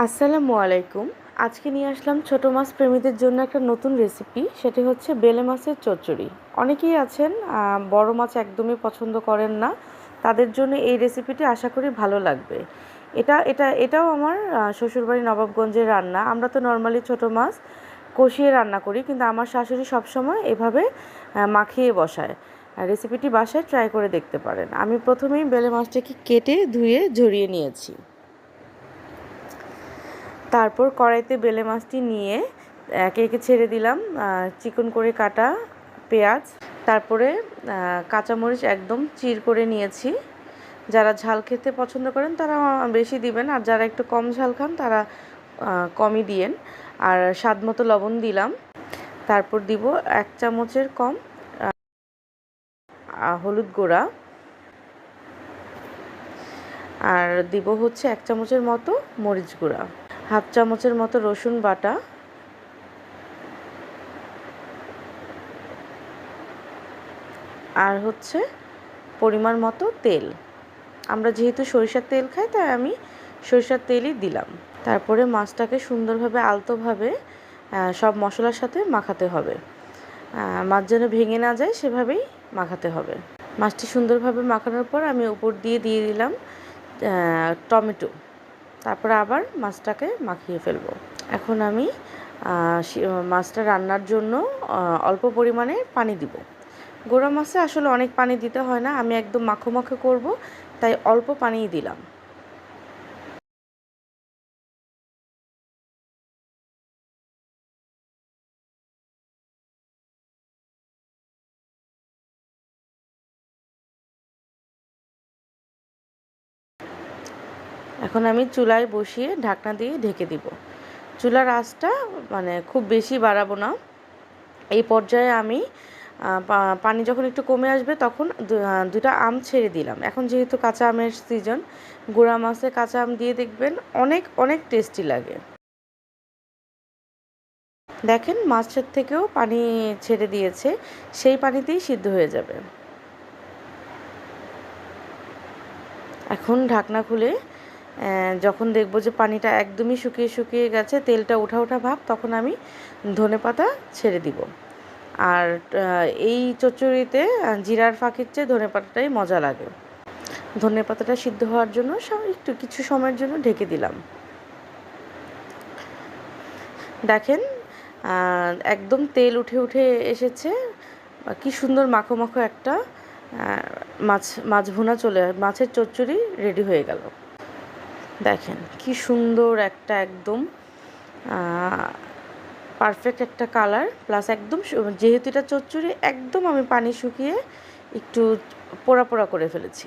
আসসালামু আলাইকুম। আজকে নিয়ে আসলাম ছোট মাছ প্রেমীদের জন্য একটা নতুন রেসিপি। সেটি হচ্ছে বেলে মাছের চচ্চড়ি। অনেকেই আছেন বড় মাছ একদমই পছন্দ করেন না। তাদের জন্য এই রেসিপিটি আশা করি ভালো লাগবে। এটাও আমার শ্বশুরবাড়ি নবাবগঞ্জের রান্না। আমরা তো নরমালি ছোট মাছ কষিয়ে রান্না করি, কিন্তু আমার শাশুড়ি সবসময় এভাবে মাখিয়ে বসায়। রেসিপিটি বাসায় ট্রাই করে দেখতে পারেন। আমি প্রথমেই বেলে মাছটাকে কেটে ধুয়ে ঝরিয়ে নিয়েছি। তারপর কড়াইতে বেলে মাছটি নিয়ে একে একে ছেড়ে দিলাম চিকন করে কাটা পেঁয়াজ, তারপরে কাঁচামরিচ একদম চির করে নিয়েছি। যারা ঝাল খেতে পছন্দ করেন তারা বেশি দিবেন, আর যারা একটু কম ঝাল খান তারা কমই দিয়েন। আর স্বাদ মতো লবণ দিলাম। তারপর দিব 1 চামচের কম হলুদ গুঁড়া, আর দিব হচ্ছে 1 চামচের মতো মরিচ গুঁড়া, হাফ চামচের মতো রসুন বাটা, আর হচ্ছে পরিমাণ মতো তেল। আমরা যেহেতু সরিষার তেল খাই তাই আমি সরিষার তেলই দিলাম। তারপরে মাছটাকে সুন্দরভাবে আলতোভাবে সব মশলার সাথে মাখাতে হবে। মাছ যেন ভেঙে না যায় সেভাবেই মাখাতে হবে। মাছটি সুন্দরভাবে মাখানোর পর আমি উপর দিয়ে দিলাম টমেটো। তারপরে আবার মাছটাকে মাখিয়ে ফেলবো। এখন আমি মাছটা রান্নার জন্য অল্প পরিমাণে পানি দিব। গোড়া মাছে আসলে অনেক পানি দিতে হয় না, আমি একদম মাখো মাখো করব, তাই অল্প পানিই দিলাম। এখন আমি চুলায় বসিয়ে ঢাকনা দিয়ে ঢেকে দিব। চুলার আঁচটা খুব বেশি বাড়াবো না। এই পর্যায়ে আমি পানি যখন একটু কমে আসবে তখন দুটা আম ছেড়ে দিলাম। এখন যেহেতু কাঁচা আমের সিজন, গুঁড়া মাছে কাঁচা আম দিয়ে দেখবেন অনেক অনেক টেস্টি লাগে। দেখেন মাছের থেকেও পানি ছেড়ে দিয়েছে, সেই পানিতেই সিদ্ধ হয়ে যাবে। এখন ঢাকনা খুলে যখন দেখব যে পানিটা একদমই শুকিয়ে শুকিয়ে গেছে, তেলটা ওঠা ওঠা ভাব, তখন আমি ধনেপাতা ছেড়ে দিব। আর এই চচ্চড়িতে জিরার ফাঁকির চেয়ে ধনেপাতাটাই মজা লাগে। ধনেপাতাটা সিদ্ধ হওয়ার জন্য একটু কিছু সময়ের জন্য ঢেকে দিলাম। দেখেন একদম তেল উঠে উঠে এসেছে। কি সুন্দর মাখো মাখো একটা মাছ ভুনা মাছের চচ্চড়ি রেডি হয়ে গেল। দেখেন কি সুন্দর একটা একদম পারফেক্ট একটা কালার, প্লাস একদম যেহেতু এটা চচ্চড়ি একদম আমি পানি শুকিয়ে একটু পোড়া পোড়া করে ফেলেছি।